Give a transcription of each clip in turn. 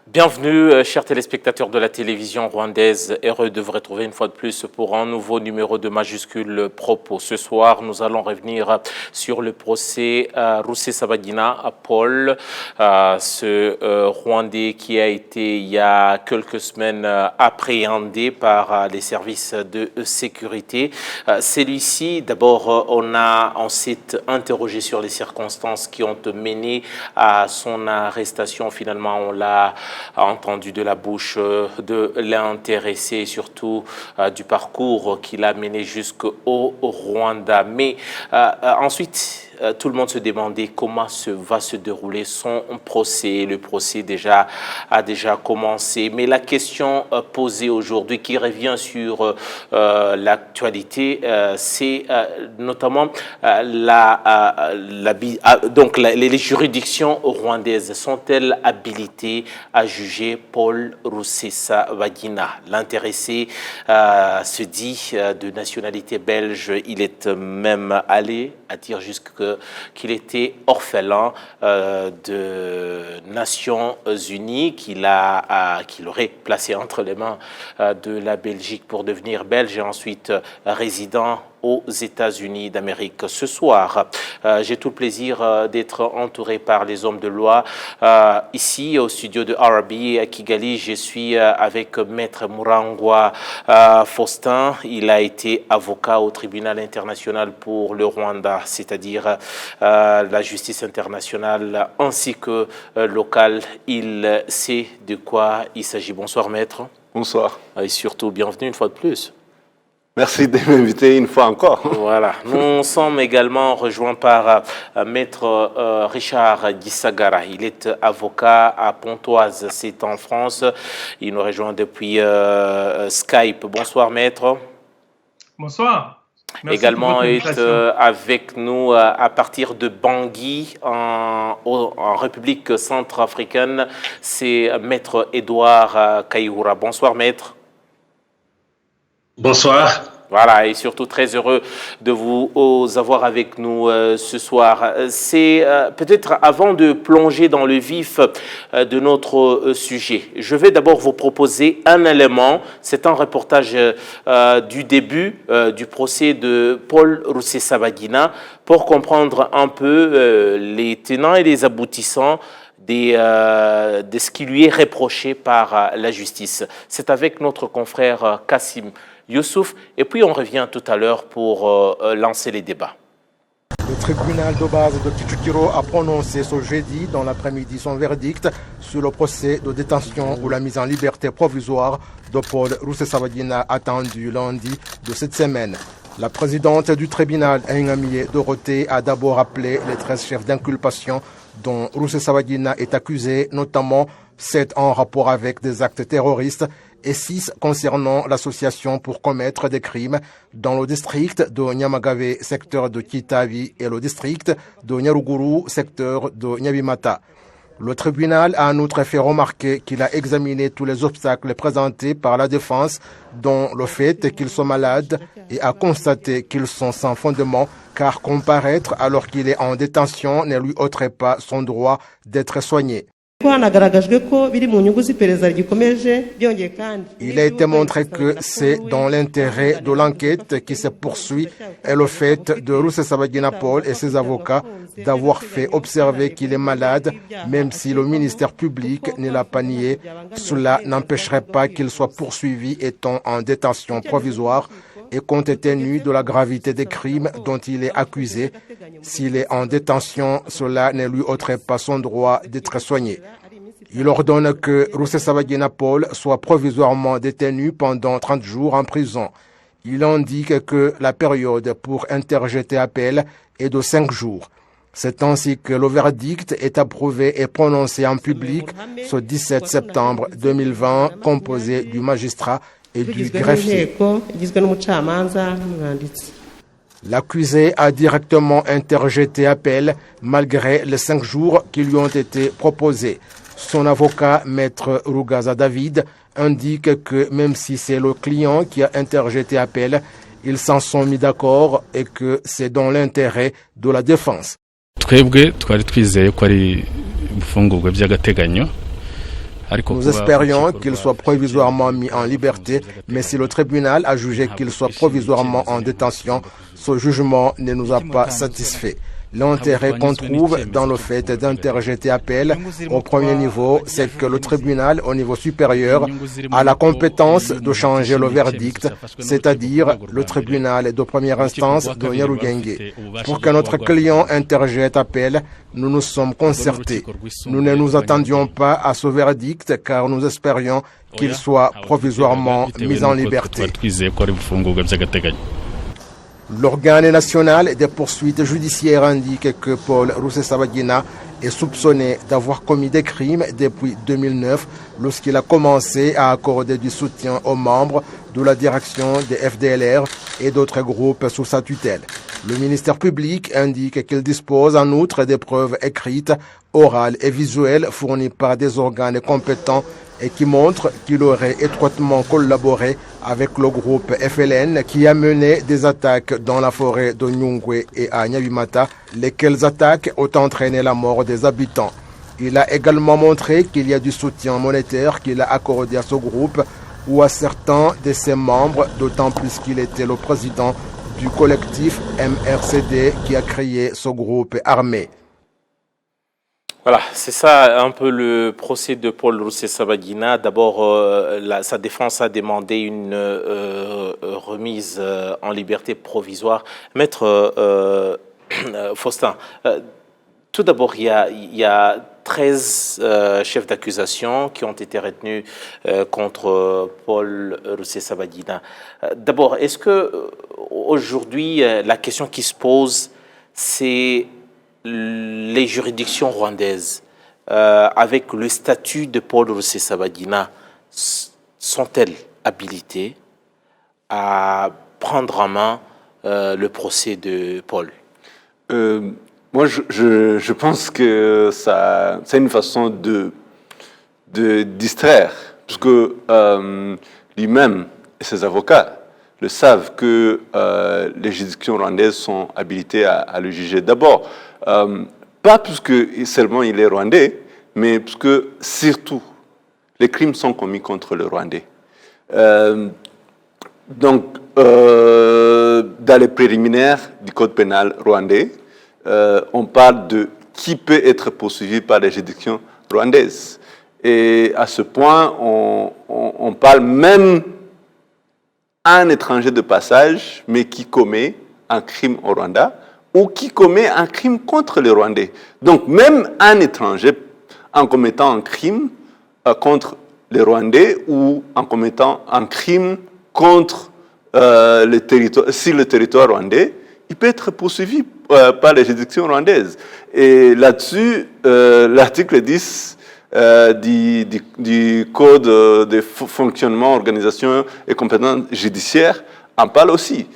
Bienvenue, chers téléspectateurs de la télévision rwandaise. Heureux de vous retrouver une fois de plus pour un nouveau numéro de Majuscule Propos. Ce soir, nous allons revenir sur le procès Rusesabagina Paul, ce Rwandais qui a été, il y a quelques semaines, appréhendé par les services de sécurité. Celui-ci, d'abord, on s'est interrogé sur les circonstances qui ont mené à son arrestation. Finalement, on l'a entendu de la bouche de l'intéressé et surtout du parcours qu'il a mené jusqu'au Rwanda. Mais ensuite, tout le monde se demandait comment va se dérouler son procès. Le procès a déjà commencé. Mais la question posée aujourd'hui, qui revient sur l'actualité, c'est notamment les juridictions rwandaises sont-elles habilitées à juger Paul Rusesabagina? L'intéressé se dit de nationalité belge. Il est même allé à dire qu'il était orphelin de Nations Unies, qu'il aurait placé entre les mains de la Belgique pour devenir belge et ensuite résident aux États-Unis d'Amérique. Ce soir, j'ai tout le plaisir d'être entouré par les hommes de loi. Ici, au studio de RB à Kigali, je suis avec Maître Murangwa Faustin. Il a été avocat au tribunal international pour le Rwanda, c'est-à-dire la justice internationale ainsi que locale. Il sait de quoi il s'agit. Bonsoir, Maître. Bonsoir. Et surtout, bienvenue une fois de plus. Merci de m'inviter une fois encore. Voilà. Nous sommes également rejoints par Maître Richard Gisagara. Il est avocat à Pontoise, c'est en France. Il nous rejoint depuis Skype. Bonsoir, Maître. Bonsoir. Merci également est avec nous à partir de Bangui en République centrafricaine. C'est Maître Edouard Kayihura. Bonsoir, Maître. Bonsoir. Voilà, et surtout très heureux de vous avoir avec nous ce soir. C'est peut-être avant de plonger dans le vif de notre sujet, je vais d'abord vous proposer un élément. C'est un reportage du début du procès de Paul Rusesabagina pour comprendre un peu les tenants et les aboutissants de ce qui lui est reproché par la justice. C'est avec notre confrère Kassim Youssouf, et puis on revient tout à l'heure pour lancer les débats. Le tribunal de base de Kicukiro a prononcé ce jeudi dans l'après-midi son verdict sur le procès de détention ou la mise en liberté provisoire de Paul Rusesabagina attendu lundi de cette semaine. La présidente du tribunal, Ingamiye Dorothée, a d'abord appelé les 13 chefs d'inculpation dont Rusesabagina est accusé, notamment 7 en rapport avec des actes terroristes et 6 concernant l'association pour commettre des crimes dans le district de Nyamagabe, secteur de Kitabi, et le district de Nyaruguru, secteur de Nyabimata. Le tribunal a en outre fait remarquer qu'il a examiné tous les obstacles présentés par la défense, dont le fait qu'ils sont malades, et a constaté qu'ils sont sans fondement, car comparaître alors qu'il est en détention ne lui ôterait pas son droit d'être soigné. Il a été montré que c'est dans l'intérêt de l'enquête qui se poursuit et le fait de Rusesabagina Paul et ses avocats d'avoir fait observer qu'il est malade, même si le ministère public ne l'a pas nié, cela n'empêcherait pas qu'il soit poursuivi étant en détention provisoire et compte tenu de la gravité des crimes dont il est accusé. S'il est en détention, cela ne lui ôterait pas son droit d'être soigné. Il ordonne que Rusesabagina Paul soit provisoirement détenu pendant 30 jours en prison. Il indique que la période pour interjeter appel est de 5 jours. C'est ainsi que le verdict est approuvé et prononcé en public ce 17 septembre 2020, composé du magistrat et du greffier. L'accusé a directement interjeté appel malgré les 5 jours qui lui ont été proposés. Son avocat, Maître Rugaza David, indique que même si c'est le client qui a interjeté appel, ils s'en sont mis d'accord et que c'est dans l'intérêt de la défense. twebwe twari twizeye ko ari ifungurwa by'agateganyo Nous espérions qu'il soit provisoirement mis en liberté, mais si le tribunal a jugé qu'il soit provisoirement en détention, ce jugement ne nous a pas satisfaits. L'intérêt qu'on trouve dans le fait d'interjeter appel au premier niveau, c'est que le tribunal au niveau supérieur a la compétence de changer le verdict, c'est-à-dire le tribunal de première instance de Nyarugenge. Pour que notre client interjette appel, nous nous sommes concertés. Nous ne nous attendions pas à ce verdict car nous espérions qu'il soit provisoirement mis en liberté. L'organe national des poursuites judiciaires indique que Paul Rusesabagina est soupçonné d'avoir commis des crimes depuis 2009 lorsqu'il a commencé à accorder du soutien aux membres de la direction des FDLR et d'autres groupes sous sa tutelle. Le ministère public indique qu'il dispose en outre des preuves écrites, orales et visuelles fournies par des organes compétents et qui montrent qu'il aurait étroitement collaboré avec le groupe FLN qui a mené des attaques dans la forêt de Nyungwe et à Nyabimata, lesquelles attaques ont entraîné la mort des habitants. Il a également montré qu'il y a du soutien monétaire qu'il a accordé à ce groupe ou à certains de ses membres, d'autant plus qu'il était le président du collectif MRCD qui a créé ce groupe armé. Voilà, c'est ça un peu le procès de Paul Rusesabagina. D'abord, sa défense a demandé une remise en liberté provisoire. Maître Faustin, tout d'abord, il y a 13 chefs d'accusation qui ont été retenus contre Paul Rusesabagina. D'abord, est-ce que aujourd'hui, la question qui se pose, c'est les juridictions rwandaises, avec le statut de Paul Rusesabagina, sont-elles habilitées à prendre en main le procès de Paul? Moi, je pense que c'est une façon de distraire, parce que lui-même et ses avocats le savent que les juridictions rwandaises sont habilitées à le juger. D'abord, pas parce que seulement il est rwandais, mais parce que surtout, les crimes sont commis contre le Rwandais. Donc, dans les préliminaires du code pénal rwandais, on parle de qui peut être poursuivi par les juridictions rwandaises. Et à ce point, on parle même un étranger de passage, mais qui commet un crime au Rwanda, ou qui commet un crime contre les Rwandais. Donc, même un étranger, en commettant un crime contre les Rwandais ou en commettant un crime contre le territoire rwandais, il peut être poursuivi par les juridictions rwandaises. Et là-dessus, l'article 10 du Code de fonctionnement, organisation et compétences judiciaires en parle aussi.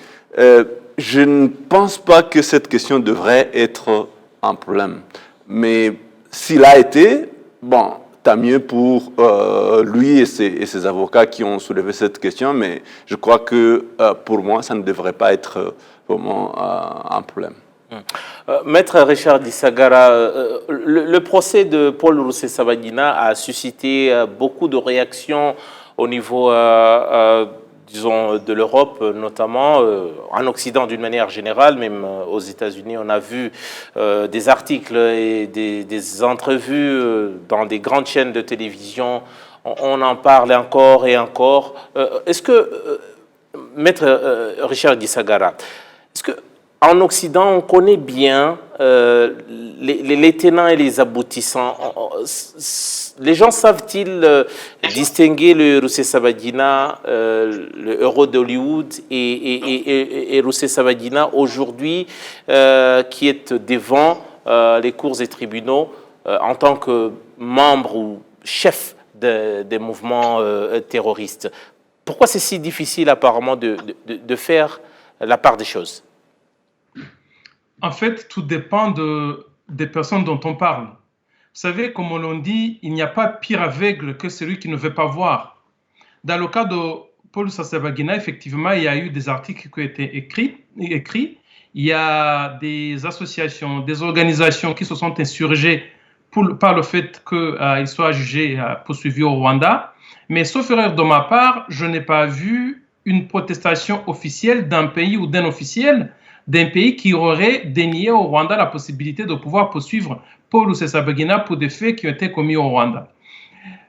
Je ne pense pas que cette question devrait être un problème. Mais s'il a été, bon, tant mieux pour lui et ses avocats qui ont soulevé cette question, mais je crois que pour moi, ça ne devrait pas être vraiment un problème. Maître Richard Gisagara, le procès de Paul Rusesabagina a suscité beaucoup de réactions au niveau disons, de l'Europe, notamment en Occident d'une manière générale, même aux États-Unis, on a vu des articles et des entrevues dans des grandes chaînes de télévision. On en parle encore et encore. Est-ce que, Maître Richard Gisagara, est-ce que en Occident, on connaît bien les tenants et les aboutissants. Les gens savent-ils distinguer le Rusesabagina, le héros d'Hollywood, et Rusesabagina aujourd'hui, qui est devant les cours et tribunaux en tant que membre ou chef des mouvements terroristes? Pourquoi c'est si difficile apparemment de faire la part des choses? En fait, tout dépend des personnes dont on parle. Vous savez, comme on l'a dit, il n'y a pas pire aveugle que celui qui ne veut pas voir. Dans le cas de Paul Rusesabagina, effectivement, il y a eu des articles qui ont été écrits. Il y a des associations, des organisations qui se sont insurgées par le fait qu'il soit jugé, poursuivi au Rwanda. Mais sauf erreur de ma part, je n'ai pas vu une protestation officielle d'un pays ou d'un officiel d'un pays qui aurait dénié au Rwanda la possibilité de pouvoir poursuivre Paul Rusesabagina pour des faits qui ont été commis au Rwanda.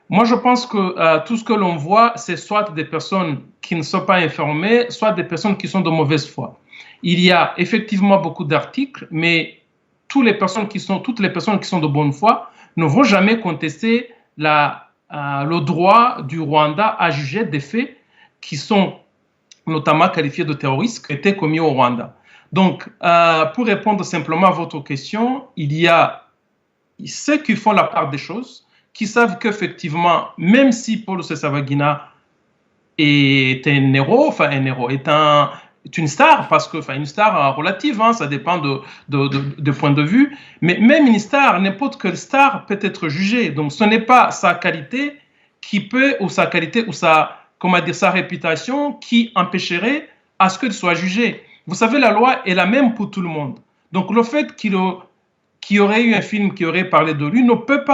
Moi, je pense que tout ce que l'on voit, c'est soit des personnes qui ne sont pas informées, soit des personnes qui sont de mauvaise foi. Il y a effectivement beaucoup d'articles, mais toutes les personnes qui sont de bonne foi ne vont jamais contester le droit du Rwanda à juger des faits qui sont notamment qualifiés de terroristes qui étaient commis au Rwanda. Donc, pour répondre simplement à votre question, il y a ceux qui font la part des choses, qui savent qu'effectivement, même si Paul Rusesabagina est un héros, est une star, parce que, une star relative, ça dépend de point de vue, mais même une star, n'importe quelle star peut être jugée. Donc, ce n'est pas sa qualité ou sa réputation qui empêcherait à ce qu'elle soit jugée. Vous savez, la loi est la même pour tout le monde. Donc, le fait qu'il y aurait eu un film qui aurait parlé de lui ne peut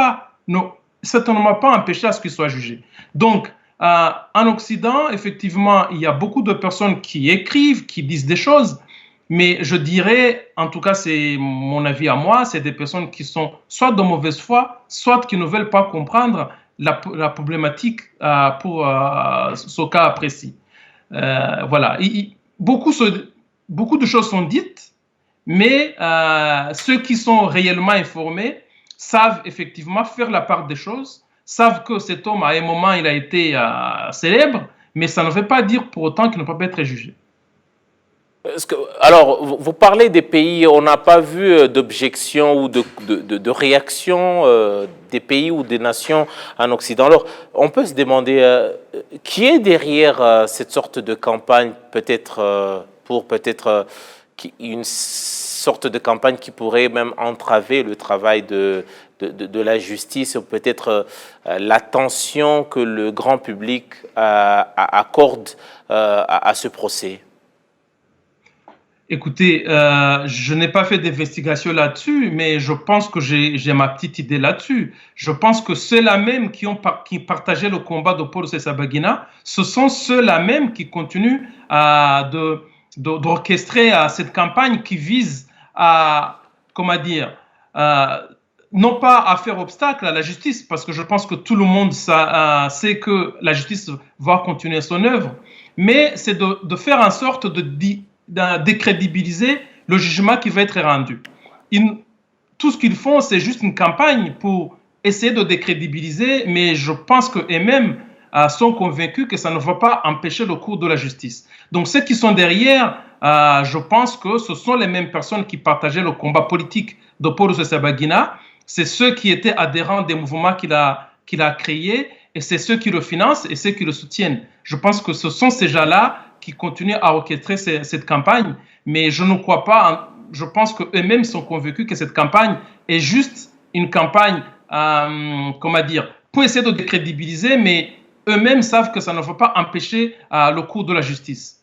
certainement pas empêcher à ce qu'il soit jugé. Donc, en Occident, effectivement, il y a beaucoup de personnes qui écrivent, qui disent des choses, mais je dirais, en tout cas, c'est mon avis à moi, c'est des personnes qui sont soit de mauvaise foi, soit qui ne veulent pas comprendre la problématique pour ce cas précis. Voilà. Beaucoup de choses sont dites, mais ceux qui sont réellement informés savent effectivement faire la part des choses, savent que cet homme, à un moment, il a été célèbre, mais ça ne veut pas dire pour autant qu'il ne peut pas être jugé. Alors, vous parlez des pays, on n'a pas vu d'objection ou de réaction des pays ou des nations en Occident. Alors, on peut se demander qui est derrière cette sorte de campagne, peut-être une sorte de campagne qui pourrait même entraver le travail de la justice, ou peut-être l'attention que le grand public accorde à ce procès. Écoutez, je n'ai pas fait d'investigation là-dessus, mais je pense que j'ai ma petite idée là-dessus. Je pense que ceux-là même qui partageaient le combat de Paul Rusesabagina, ce sont ceux-là même qui continuent d'orchestrer cette campagne qui vise à, non pas à faire obstacle à la justice, parce que je pense que tout le monde sait que la justice va continuer son œuvre, mais c'est de faire en sorte de décrédibiliser le jugement qui va être rendu. Tout ce qu'ils font, c'est juste une campagne pour essayer de décrédibiliser, mais je pense qu'eux-mêmes sont convaincus que ça ne va pas empêcher le cours de la justice. Donc ceux qui sont derrière, je pense que ce sont les mêmes personnes qui partageaient le combat politique de Paul Rusesabagina. C'est ceux qui étaient adhérents des mouvements qu'il a créés, et c'est ceux qui le financent et ceux qui le soutiennent. Je pense que ce sont ces gens-là qui continuent à orchestrer cette campagne, mais je ne crois pas, je pense qu'eux-mêmes sont convaincus que cette campagne est juste une campagne, pour essayer de décrédibiliser, mais eux-mêmes savent que ça ne va pas empêcher le cours de la justice.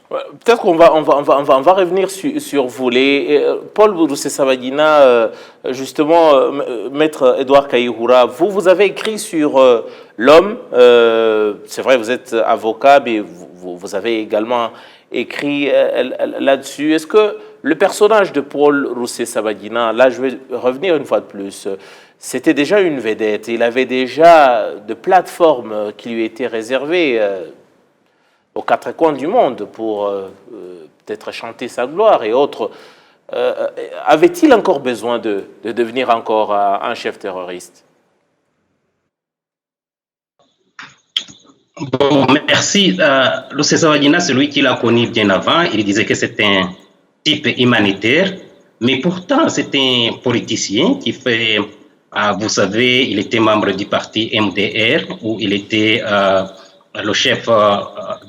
Peut-être qu'on va revenir sur vous. Paul Rusesabagina, justement, Maître Edouard Kayihura, vous avez écrit sur l'homme. C'est vrai, vous êtes avocat, mais vous avez également écrit là-dessus. Est-ce que le personnage de Paul Rusesabagina, là je vais revenir une fois de plus, c'était déjà une vedette, il avait déjà de plateformes qui lui étaient réservées aux quatre coins du monde pour peut-être chanter sa gloire et autres. Avait-il encore besoin de devenir encore un chef terroriste? Bon, merci. Rusesabagina, celui qui l'a connu bien avant, il disait que c'était un type humanitaire, mais pourtant c'est un politicien qui fait, vous savez, il était membre du parti MDR, où il était le chef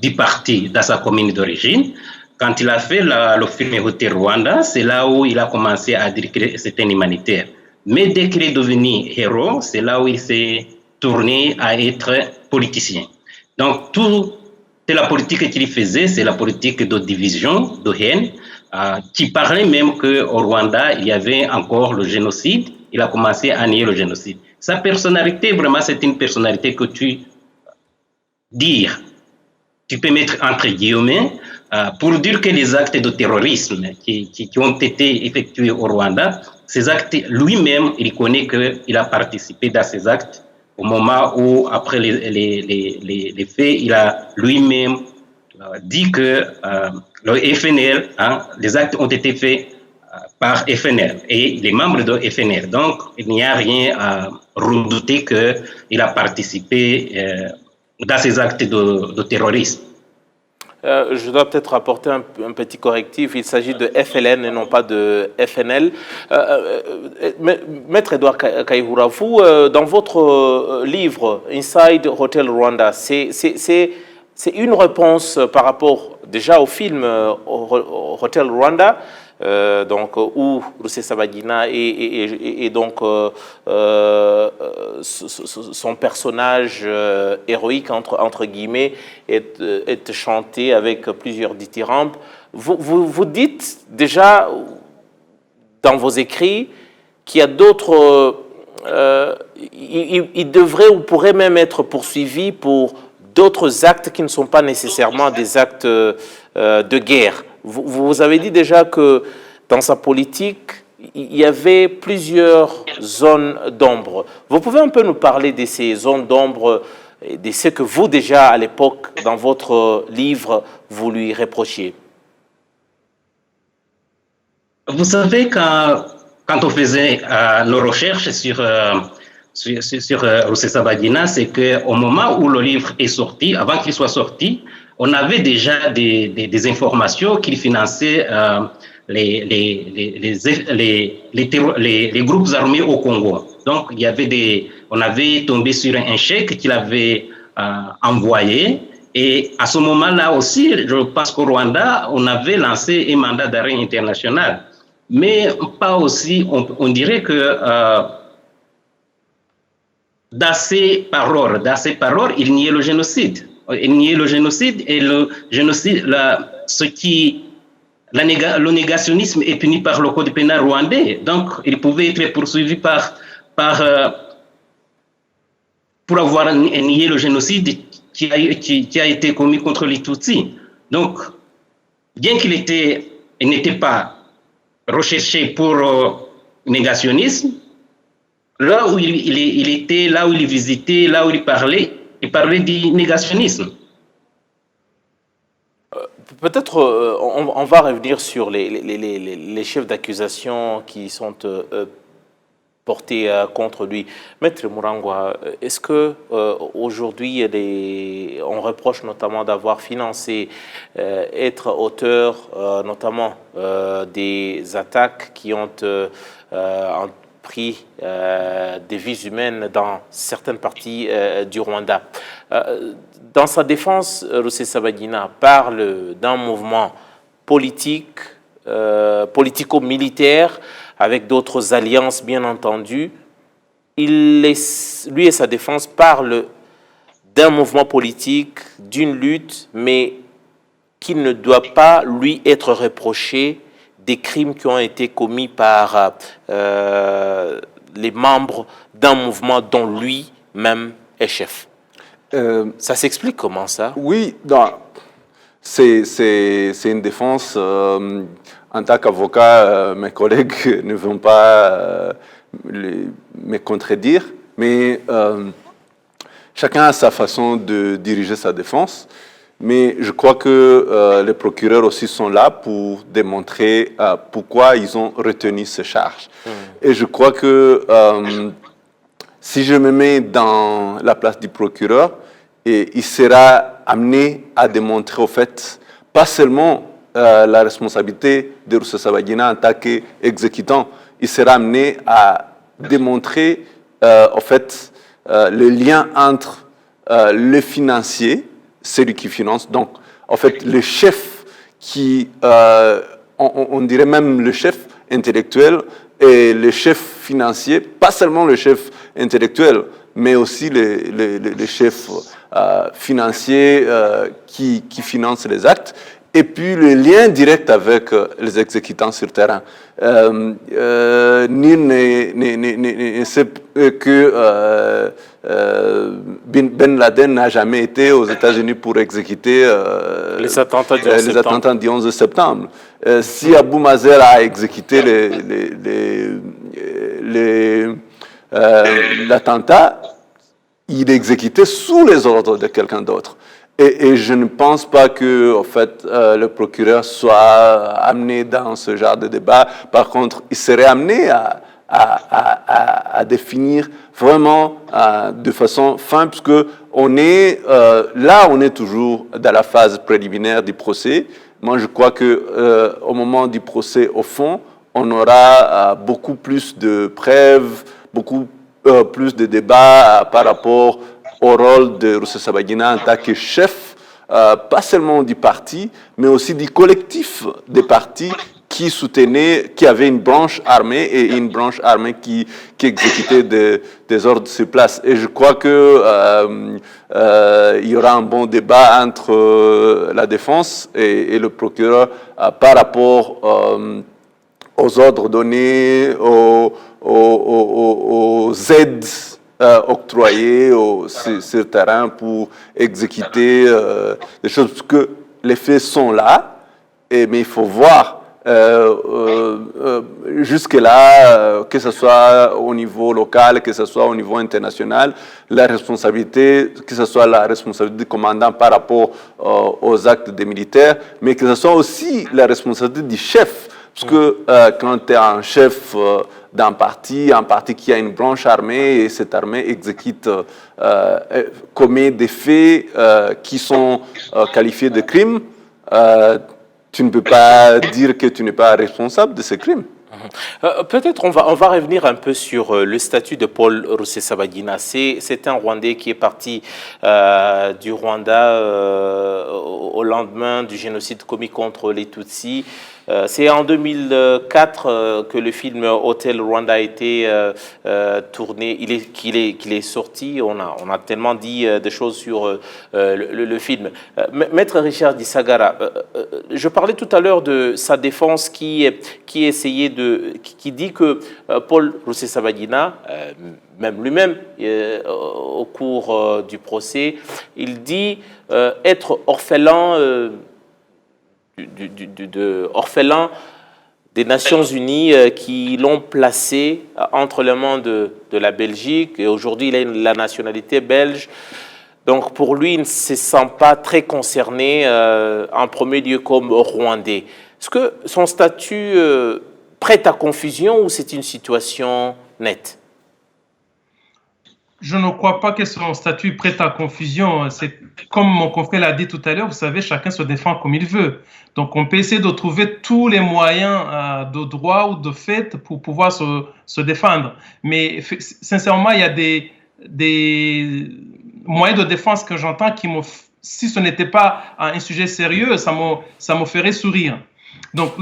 du parti dans sa commune d'origine. Quand il a fait le film Hotel Rwanda, c'est là où il a commencé à dire que c'était un humanitaire. Mais dès qu'il est devenu héros, c'est là où il s'est tourné à être politicien. Donc, toute la politique qu'il faisait, c'est la politique de division, de haine, qui parlait même qu'au Rwanda, il y avait encore le génocide il a commencé à nier le génocide. Sa personnalité, vraiment, c'est une personnalité que tu peux mettre entre guillemets, pour dire que les actes de terrorisme qui ont été effectués au Rwanda, ces actes, lui-même, il connaît qu'il a participé dans ces actes au moment où, après les faits, il a lui-même dit que le FNL, les actes ont été faits par FNL et les membres de FNL. Donc, il n'y a rien à redouter qu'il a participé dans ces actes de terrorisme. Je dois peut-être apporter un petit correctif. Il s'agit de FLN et non pas de FNL. Maître Edouard Kayihura, vous, dans votre livre Inside Hotel Rwanda, c'est une réponse par rapport déjà au film Hotel Rwanda, donc où Rusesabagina et donc son personnage héroïque entre guillemets est chanté avec plusieurs dithyrambes. Vous dites déjà dans vos écrits qu'il y a d'autres, il devrait ou pourrait même être poursuivi pour d'autres actes qui ne sont pas nécessairement des actes de guerre. Vous avez dit déjà que dans sa politique, il y avait plusieurs zones d'ombre. Vous pouvez un peu nous parler de ces zones d'ombre et de ce que vous, déjà à l'époque, dans votre livre, vous lui reprochiez? Vous savez, quand on faisait nos recherches sur Rusesabagina, c'est qu'au moment où le livre est sorti, avant qu'il soit sorti, on avait déjà des informations qu'il finançait les groupes armés au Congo. Donc, on avait tombé sur un chèque qu'il avait envoyé. Et à ce moment-là aussi, je pense qu'au Rwanda, on avait lancé un mandat d'arrêt international. Mais pas aussi, on dirait que dans ces paroles, il niait le génocide. Il niait le génocide et le génocide, le négationnisme est puni par le code pénal rwandais. Donc, il pouvait être poursuivi pour avoir nié le génocide qui a été commis contre les Tutsis. Donc, bien qu'il n'était pas recherché pour négationnisme, là où il était, là où il visitait, là où il parlait du négationnisme. Peut-être on va revenir sur les chefs d'accusation qui sont portés contre lui. Maître Murangwa, est-ce que aujourd'hui on reproche notamment d'avoir financé, être auteur notamment des attaques qui ont pris des vies humaines dans certaines parties du Rwanda? Dans sa défense, Rusesabagina parle d'un mouvement politique, politico-militaire, avec d'autres alliances bien entendu. Lui et sa défense parlent d'un mouvement politique, d'une lutte, mais qui ne doit pas lui être reproché des crimes qui ont été commis par les membres d'un mouvement dont lui-même est chef. Ça s'explique comment ça? Oui, c'est une défense. En tant qu'avocat, mes collègues ne vont pas me contredire, mais chacun a sa façon de diriger sa défense. Mais je crois que les procureurs aussi sont là pour démontrer pourquoi ils ont retenu ces charges. Et je crois que si je me mets dans la place du procureur, il sera amené à démontrer au fait, pas seulement la responsabilité de Rusesabagina en tant qu'exécutant, il sera amené à démontrer au fait le lien entre le financier, celui qui finance, donc en fait le chef qui, on dirait même le chef intellectuel et le chef financier, pas seulement le chef intellectuel, mais aussi le chef financier qui finance les actes. et puis le lien direct avec les exécutants sur terrain. Nul ne sait que Ben Laden n'a jamais été aux États-Unis pour exécuter les attentats du 11 septembre. Si Abou Mazen a exécuté l'attentat, il est exécuté sous les ordres de quelqu'un d'autre. Et je ne pense pas que, en fait, le procureur soit amené dans ce genre de débat. Par contre, il serait amené à définir vraiment de façon fin, parce que on est toujours dans la phase préliminaire du procès. Moi, je crois que au moment du procès, au fond, on aura beaucoup plus de preuves, beaucoup plus de débats par rapport au rôle de Rusesabagina en tant que chef, pas seulement du parti, mais aussi du collectif des partis qui soutenaient, qui avait une branche armée et une branche armée qui exécutait des ordres sur place. Et je crois que il y aura un bon débat entre la défense et le procureur par rapport aux ordres donnés, aux aides octroyées sur le terrain pour exécuter des choses, parce que les faits sont là, mais il faut voir jusque-là, que ce soit au niveau local, que ce soit au niveau international, la responsabilité, que ce soit la responsabilité du commandant par rapport aux actes des militaires, mais que ce soit aussi la responsabilité du chef. Parce que quand tu es un chef d'un parti, un parti qui a une branche armée, et cette armée exécute, commet des faits qui sont qualifiés de crimes, tu ne peux pas dire que tu n'es pas responsable de ces crimes. Peut-être on va revenir un peu sur le statut de Paul Rusesabagina. C'est un Rwandais qui est parti du Rwanda au lendemain du génocide commis contre les Tutsis. C'est en 2004 que le film Hotel Rwanda a été tourné, qu'il est sorti. On a tellement dit des choses sur le film. Maître Richard Gisagara, je parlais tout à l'heure de sa défense qui dit que Paul Rusesabagina, même lui-même, au cours du procès, il dit être orphelin orphelin des Nations Unies qui l'ont placé entre les mains de la Belgique, et aujourd'hui il a la nationalité belge. Donc pour lui, il ne se sent pas très concerné en premier lieu comme Rwandais. Est-ce que son statut prête à confusion ou c'est une situation nette? Je ne crois pas que son statut prête à confusion. C'est comme mon confrère l'a dit tout à l'heure, vous savez, chacun se défend comme il veut. Donc, on peut essayer de trouver tous les moyens de droit ou de fait pour pouvoir se défendre. Mais sincèrement, il y a des moyens de défense que j'entends qui si ce n'était pas un sujet sérieux, ça me ferait sourire. Donc,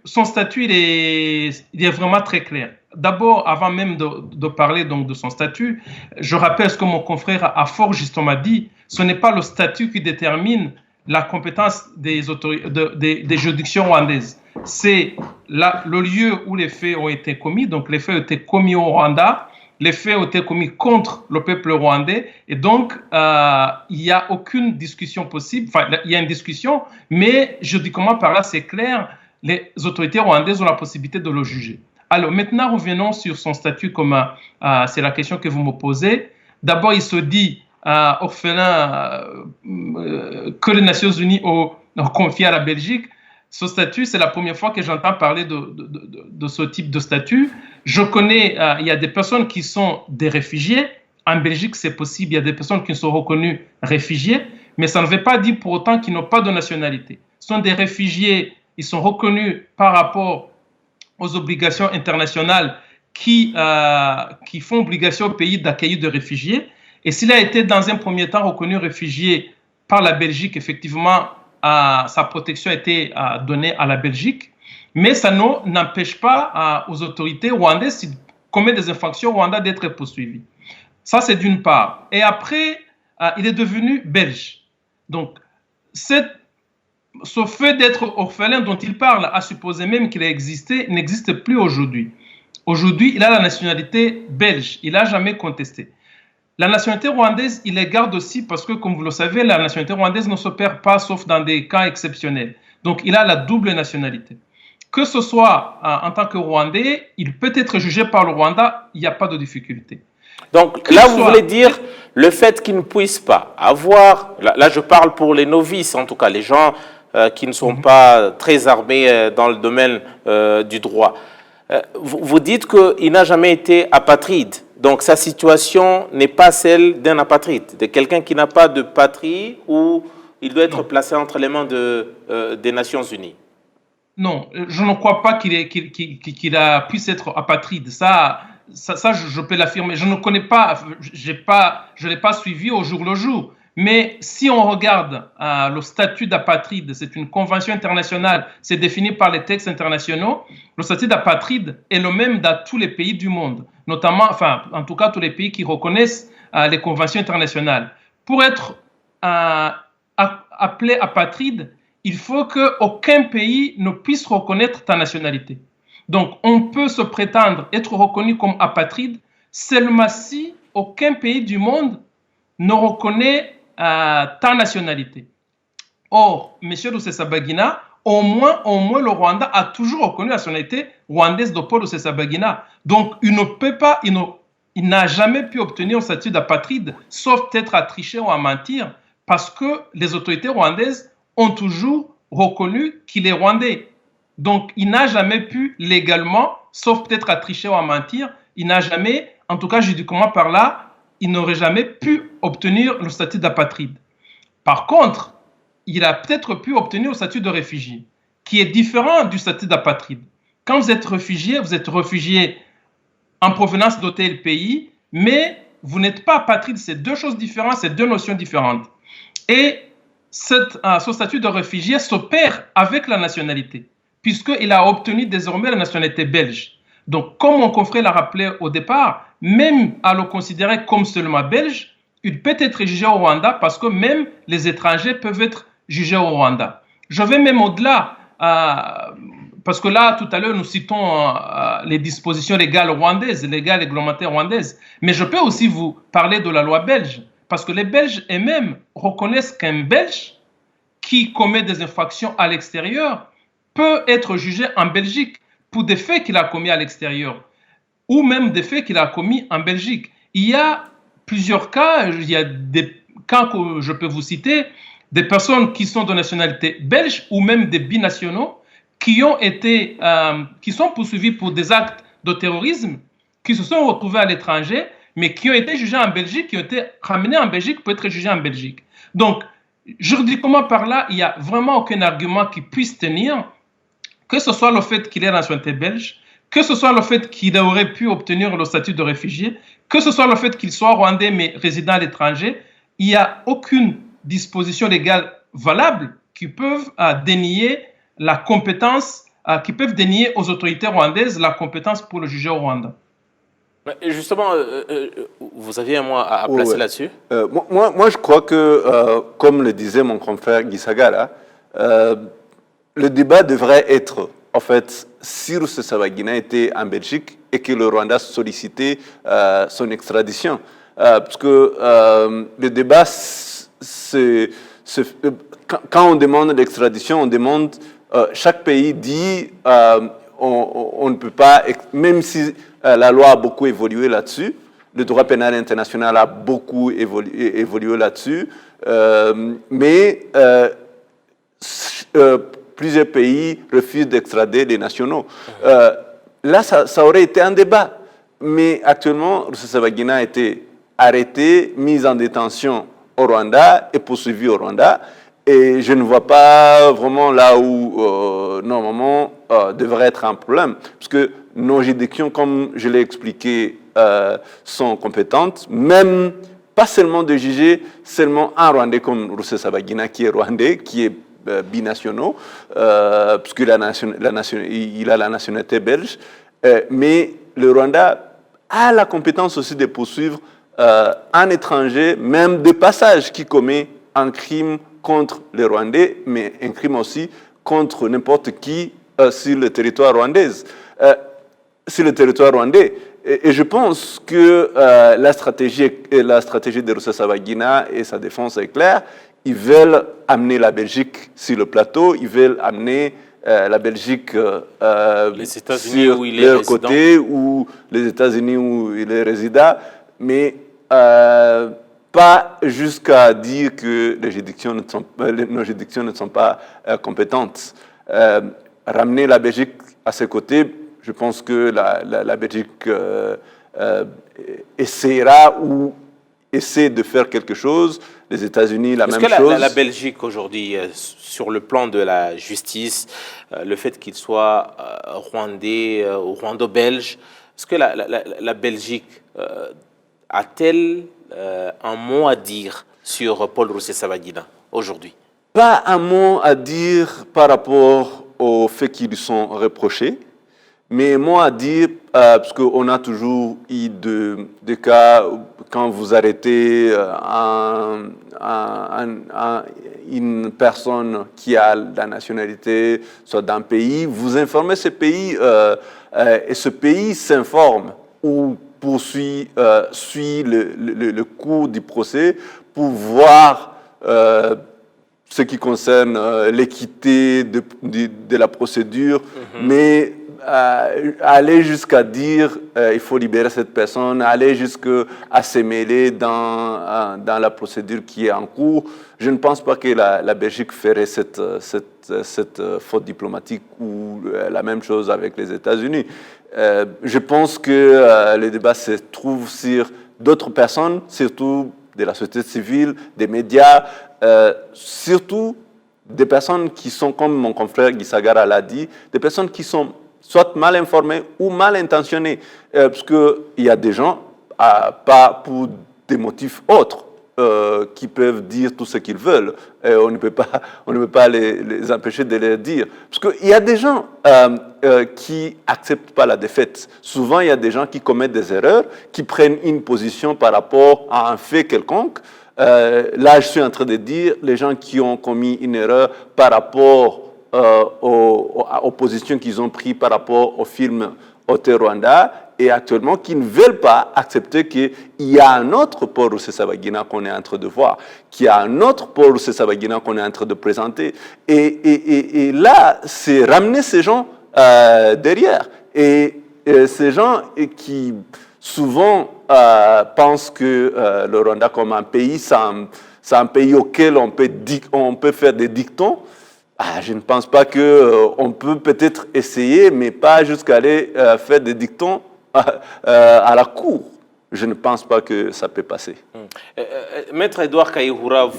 son statut, il est vraiment très clair. D'abord, avant même de parler donc de son statut, je rappelle ce que mon confrère a fort justement dit. Ce n'est pas le statut qui détermine la compétence des juridictions rwandaises. C'est le lieu où les faits ont été commis. Donc, les faits ont été commis au Rwanda. Les faits ont été commis contre le peuple rwandais. Et donc, il n'y a aucune discussion possible. Enfin, il y a une discussion, mais juridiquement par là, c'est clair, les autorités rwandaises ont la possibilité de le juger. Alors, maintenant, revenons sur son statut, comme c'est la question que vous me posez. D'abord, il se dit orphelin que les Nations Unies ont confié à la Belgique. Ce statut, c'est la première fois que j'entends parler de ce type de statut. Je connais, il y a des personnes qui sont des réfugiés. En Belgique, c'est possible, il y a des personnes qui sont reconnues réfugiés, mais ça ne veut pas dire pour autant qu'ils n'ont pas de nationalité. Ce sont des réfugiés, ils sont reconnus par rapport aux obligations internationales qui font obligation au pays d'accueillir des réfugiés. Et s'il a été dans un premier temps reconnu réfugié par la Belgique, effectivement, sa protection a été donnée à la Belgique, mais ça n'empêche pas aux autorités rwandaises, s'ils commettent des infractions au Rwanda, d'être poursuivis. Ça, c'est d'une part. Et après, il est devenu belge. Donc, cette ce fait d'être orphelin dont il parle, à supposer même qu'il a existé, n'existe plus aujourd'hui. Aujourd'hui, il a la nationalité belge. Il n'a jamais contesté. La nationalité rwandaise, il les garde aussi parce que, comme vous le savez, la nationalité rwandaise ne se perd pas sauf dans des cas exceptionnels. Donc, il a la double nationalité. Que ce soit en tant que Rwandais, il peut être jugé par le Rwanda, il n'y a pas de difficulté. Donc là, vous voulez dire le fait qu'il ne puisse pas avoir, là je parle pour les novices, en tout cas les gens qui ne sont pas très armés dans le domaine du droit. Vous dites qu'il n'a jamais été apatride. Donc sa situation n'est pas celle d'un apatride, de quelqu'un qui n'a pas de patrie ou il doit être placé entre les mains des Nations Unies. Non, je ne crois pas qu'il puisse être apatride. Ça, je peux l'affirmer. Je ne connais pas, je ne l'ai pas suivi au jour le jour. Mais si on regarde le statut d'apatride, c'est une convention internationale, c'est défini par les textes internationaux. Le statut d'apatride est le même dans tous les pays du monde, notamment, enfin, en tout cas, tous les pays qui reconnaissent les conventions internationales. Pour être appelé apatride, il faut qu'aucun pays ne puisse reconnaître ta nationalité. Donc, on peut se prétendre être reconnu comme apatride seulement si aucun pays du monde ne reconnaît ta nationalité. Or, M. Rusesabagina, au moins, le Rwanda a toujours reconnu la nationalité rwandaise de Paul Rusesabagina. Donc, il ne peut pas, il n'a jamais pu obtenir le statut d'apatride, sauf peut-être à tricher ou à mentir, parce que les autorités rwandaises ont toujours reconnu qu'il est rwandais. Donc, il n'a jamais pu légalement, sauf peut-être à tricher ou à mentir, il n'a jamais, en tout cas juridiquement par là, il n'aurait jamais pu obtenir le statut d'apatride. Par contre, il a peut-être pu obtenir le statut de réfugié, qui est différent du statut d'apatride. Quand vous êtes réfugié en provenance de tel pays, mais vous n'êtes pas apatride. C'est deux choses différentes, c'est deux notions différentes. Et ce statut de réfugié s'opère avec la nationalité, puisqu'il a obtenu désormais la nationalité belge. Donc, comme mon confrère l'a rappelé au départ, même à le considérer comme seulement belge, il peut être jugé au Rwanda parce que même les étrangers peuvent être jugés au Rwanda. Je vais même au-delà, parce que là, tout à l'heure, nous citons les dispositions légales rwandaises, légales réglementaires rwandaises, mais je peux aussi vous parler de la loi belge, parce que les Belges eux-mêmes reconnaissent qu'un Belge qui commet des infractions à l'extérieur peut être jugé en Belgique pour des faits qu'il a commis à l'extérieur, ou même des faits qu'il a commis en Belgique. Il y a plusieurs cas, il y a des cas que je peux vous citer, des personnes qui sont de nationalité belge ou même des binationaux qui sont poursuivis pour des actes de terrorisme, qui se sont retrouvés à l'étranger, mais qui ont été jugés en Belgique, qui ont été ramenés en Belgique pour être jugés en Belgique. Donc, juridiquement par là, il n'y a vraiment aucun argument qui puisse tenir, que ce soit le fait qu'il ait la nationalité belge, que ce soit le fait qu'il aurait pu obtenir le statut de réfugié, que ce soit le fait qu'il soit rwandais mais résident à l'étranger, il n'y a aucune disposition légale valable qui peuvent dénier la compétence, qui peuvent dénier aux autorités rwandaises la compétence pour le juger au Rwanda. Justement, vous aviez un mot à placer là-dessus? Moi, je crois que, comme le disait mon confrère Gisagara, le débat devrait être, en fait, si Rusesabagina était en Belgique et que le Rwanda sollicitait son extradition. Parce que le débat, quand on demande l'extradition, on demande, chaque pays dit, on ne peut pas, même si la loi a beaucoup évolué là-dessus, le droit pénal international a beaucoup évolué là-dessus, mais plusieurs pays refusent d'extrader les nationaux. Là, ça aurait été un débat. Mais actuellement, Rusesabagina a été arrêté, mis en détention au Rwanda et poursuivi au Rwanda. Et je ne vois pas vraiment là où, normalement, devrait être un problème. Parce que nos juridictions, comme je l'ai expliqué, sont compétentes, même pas seulement de juger seulement un Rwandais comme Rusesabagina, qui est rwandais, qui est binationaux, puisqu'il a la nationalité belge, mais le Rwanda a la compétence aussi de poursuivre un étranger, même de passage, qui commet un crime contre les Rwandais, mais un crime aussi contre n'importe qui sur le territoire rwandais. Sur le territoire rwandais. Et je pense que la stratégie de Rusesabagina et sa défense est claire. Ils veulent amener la Belgique sur le plateau, ils veulent amener la Belgique les États-Unis sur où il est leur résident. côté, ou les États-Unis où il est résident, mais pas jusqu'à dire que nos juridictions ne sont pas compétentes. Ramener la Belgique à ses côtés, je pense que la Belgique essaiera ou essaie de faire quelque chose. Les États-Unis, la même chose. Est-ce que la Belgique aujourd'hui, sur le plan de la justice, le fait qu'il soit rwandais ou rwando-belge, est-ce que la Belgique a-t-elle un mot à dire sur Paul Rusesabagina aujourd'hui? Pas un mot à dire par rapport aux faits qui lui sont reprochés, mais moi à dire, parce qu'on a toujours eu des cas, quand vous arrêtez une personne qui a la nationalité, soit d'un pays, vous informez ce pays, et ce pays s'informe ou suit le cours du procès pour voir ce qui concerne l'équité de la procédure, mais aller jusqu'à dire il faut libérer cette personne, aller jusqu'à se mêler dans la procédure qui est en cours, je ne pense pas que la Belgique ferait cette faute diplomatique ou la même chose avec les États-Unis. Je pense que le débat se trouve sur d'autres personnes, surtout de la société civile, des médias, surtout des personnes qui sont, comme mon confrère Guy Sagara l'a dit, des personnes qui sont soit mal informées ou mal intentionnées, parce qu'il y a des gens, pas pour des motifs autres, qui peuvent dire tout ce qu'ils veulent. On ne peut pas les empêcher de le dire. Parce qu'il y a des gens qui n'acceptent pas la défaite. Souvent, il y a des gens qui commettent des erreurs, qui prennent une position par rapport à un fait quelconque. Là, je suis en train de dire les gens qui ont commis une erreur par rapport aux positions qu'ils ont prises par rapport au film Hotel Rwanda, et actuellement qui ne veulent pas accepter qu'il y a un autre Paul Rusesabagina qu'on est en train de voir, qu'il y a un autre Paul Rusesabagina qu'on est en train de présenter. Et là, c'est ramener ces gens derrière. Et ces gens qui souvent pensent que le Rwanda comme un pays, c'est un pays auquel on peut faire des dictons. Je ne pense pas qu'on peut peut-être essayer, mais pas jusqu'à aller faire des dictons à la cour. Je ne pense pas que ça peut passer. Maître Edouard Kayihura,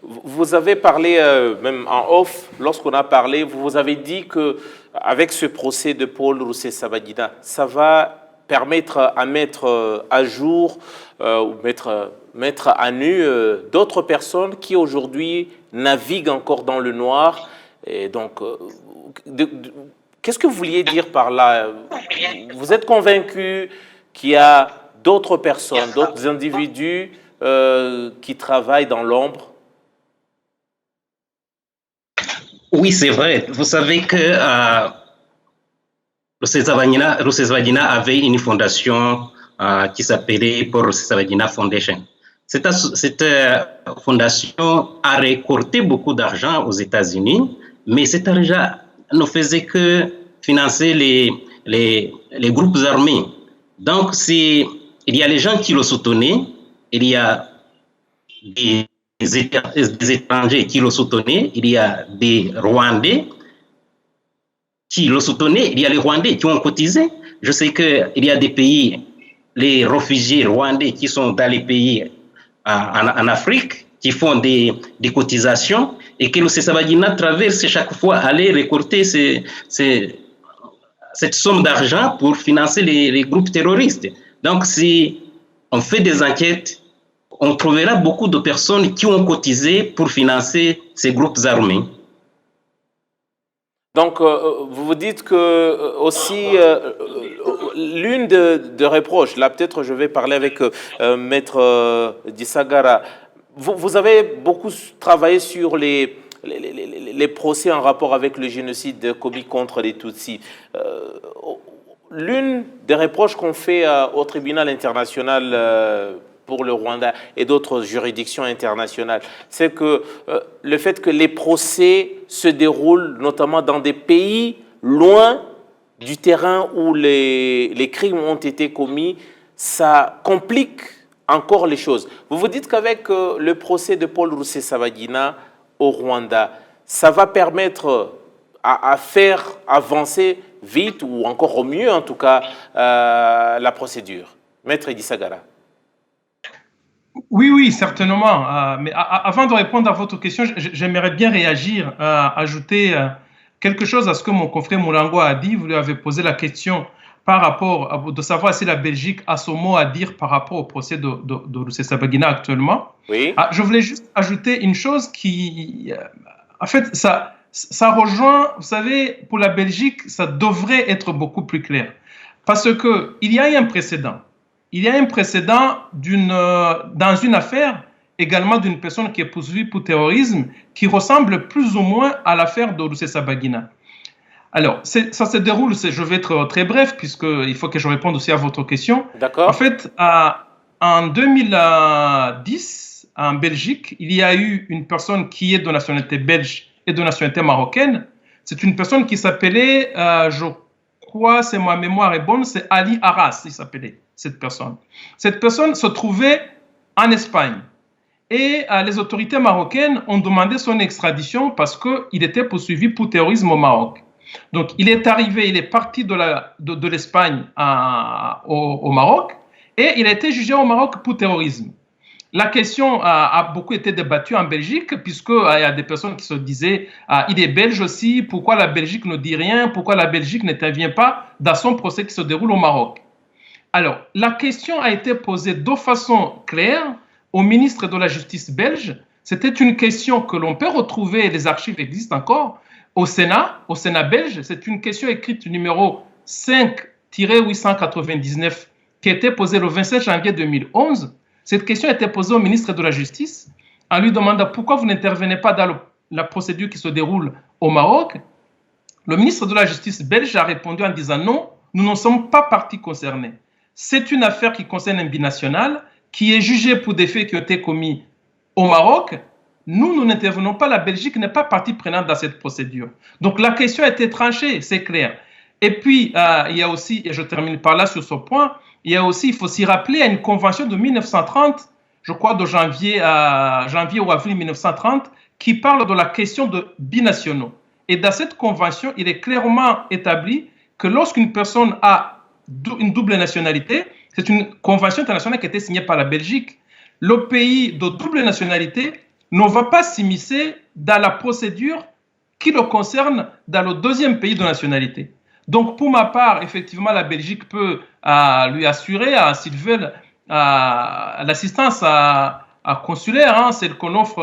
vous avez parlé, même en off, lorsqu'on a parlé, vous avez dit qu'avec ce procès de Paul Rusesabagina, ça va permettre à mettre à jour ou mettre à nu d'autres personnes qui aujourd'hui naviguent encore dans le noir. Et donc, qu'est-ce que vous vouliez dire par là? Vous êtes convaincu qu'il y a d'autres personnes, d'autres individus qui travaillent dans l'ombre? Oui, c'est vrai. Vous savez que Rusesabagina avait une fondation qui s'appelait Paul Rusesabagina Foundation. Cette fondation a récolté beaucoup d'argent aux États-Unis, mais cet argent ne faisait que financer les groupes armés. Donc, il y a les gens qui le soutenaient, il y a des étrangers qui le soutenaient, il y a des Rwandais qui le soutenaient, il y a les Rwandais qui ont cotisé. Je sais qu'il y a des pays, les réfugiés rwandais qui sont dans les pays en Afrique, qui font des cotisations, et que le Rusesabagina traverse chaque fois aller récolter cette somme d'argent pour financer les groupes terroristes. Donc, si on fait des enquêtes, on trouvera beaucoup de personnes qui ont cotisé pour financer ces groupes armés. Donc, vous vous dites que aussi, l'une des reproches, là peut-être je vais parler avec Maître Disagara, vous avez beaucoup travaillé sur les procès en rapport avec le génocide commis contre les Tutsis. L'une des reproches qu'on fait au tribunal international pour le Rwanda et d'autres juridictions internationales, c'est que le fait que les procès se déroulent notamment dans des pays loin du terrain où les crimes ont été commis, ça complique encore les choses. Vous vous dites qu'avec le procès de Paul Rusesabagina au Rwanda, ça va permettre à faire avancer vite ou encore au mieux en tout cas la procédure. Maître Edi Sagara. Oui, certainement. Mais avant de répondre à votre question, j'aimerais bien réagir, ajouter quelque chose à ce que mon confrère Moulango a dit. Vous lui avez posé la question par rapport de savoir si la Belgique a son mot à dire par rapport au procès de Rusesabagina actuellement. Oui. Je voulais juste ajouter une chose qui, en fait, ça rejoint, vous savez, pour la Belgique, ça devrait être beaucoup plus clair. Parce qu'il y a eu un précédent. Il y a un précédent dans une affaire également d'une personne qui est poursuivie pour terrorisme qui ressemble plus ou moins à l'affaire de Rusesabagina. Alors, ça se déroule, je vais être très bref puisqu'il faut que je réponde aussi à votre question. D'accord. En fait, en 2010, en Belgique, il y a eu une personne qui est de nationalité belge et de nationalité marocaine. C'est une personne qui s'appelait, je crois, si ma mémoire est bonne, c'est Ali Arras, il s'appelait, cette personne. Cette personne se trouvait en Espagne. Et les autorités marocaines ont demandé son extradition parce qu'il était poursuivi pour terrorisme au Maroc. Donc, il est parti de l'Espagne au Maroc et il a été jugé au Maroc pour terrorisme. La question a beaucoup été débattue en Belgique puisqu'il y a des personnes qui se disaient il est belge aussi, pourquoi la Belgique ne dit rien, pourquoi la Belgique n'intervient pas dans son procès qui se déroule au Maroc. Alors, la question a été posée de façon claire au ministre de la Justice belge. C'était une question que l'on peut retrouver, les archives existent encore, au Sénat belge. C'est une question écrite numéro 5-899 qui a été posée le 27 janvier 2011. Cette question a été posée au ministre de la Justice en lui demandant pourquoi vous n'intervenez pas dans la procédure qui se déroule au Maroc. Le ministre de la Justice belge a répondu en disant non, nous ne sommes pas partie concernée. C'est une affaire qui concerne un binational qui est jugé pour des faits qui ont été commis au Maroc. Nous n'intervenons pas, la Belgique n'est pas partie prenante dans cette procédure. Donc la question a été tranchée, c'est clair. Et puis, il y a aussi, et je termine par là sur ce point, il faut s'y rappeler à une convention de 1930, je crois de janvier ou avril 1930, qui parle de la question de binationaux. Et dans cette convention, il est clairement établi que lorsqu'une personne a une double nationalité, c'est une convention internationale qui a été signée par la Belgique, le pays de double nationalité ne va pas s'immiscer dans la procédure qui le concerne dans le deuxième pays de nationalité. Donc, pour ma part, effectivement, la Belgique peut lui assurer à Sylvain l'assistance consulaire, celle qu'on offre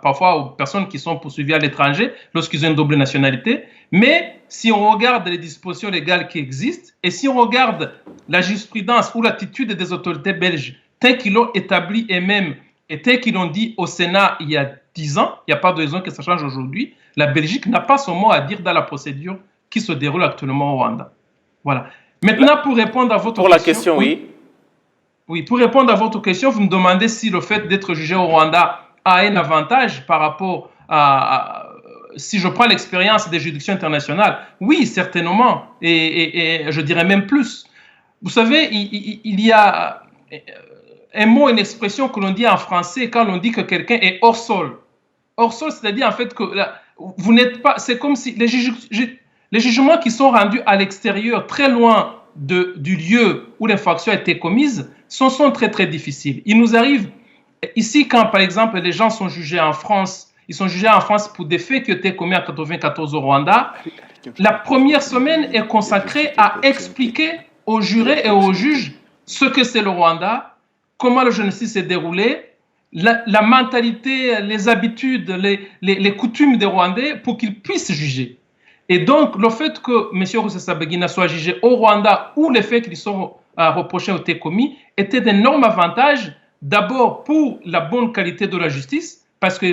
parfois aux personnes qui sont poursuivies à l'étranger lorsqu'ils ont une double nationalité. Mais si on regarde les dispositions légales qui existent et si on regarde la jurisprudence ou l'attitude des autorités belges telles qu'ils l'ont établi eux-mêmes et telles qu'ils l'ont dit au Sénat il y a 10 ans, il n'y a pas de raison que ça change aujourd'hui, la Belgique n'a pas son mot à dire dans la procédure qui se déroule actuellement au Rwanda. Voilà. Maintenant, pour répondre à votre question... Pour la question, oui. Oui, pour répondre à votre question, vous me demandez si le fait d'être jugé au Rwanda a un avantage par rapport si je prends l'expérience des juridictions internationales. Oui, certainement. Et je dirais même plus. Vous savez, il y a un mot, une expression que l'on dit en français quand l'on dit que quelqu'un est hors sol. Hors sol, c'est-à-dire en fait que vous n'êtes pas... C'est comme si les jugements qui sont rendus à l'extérieur, très loin du lieu où l'infraction a été commise, sont très, très difficiles. Il nous arrive ici quand, par exemple, les gens sont jugés en France, ils sont jugés en France pour des faits qui ont été commis en 1994 au Rwanda. La première semaine est consacrée à expliquer aux jurés et aux juges ce que c'est le Rwanda, comment le génocide s'est déroulé, la mentalité, les habitudes, les coutumes des Rwandais pour qu'ils puissent juger. Et donc, le fait que M. Rusesabagina soit jugé au Rwanda où les faits qui lui sont reprochés ont été commis était d'énormes avantages D'abord, pour la bonne qualité de la justice, parce que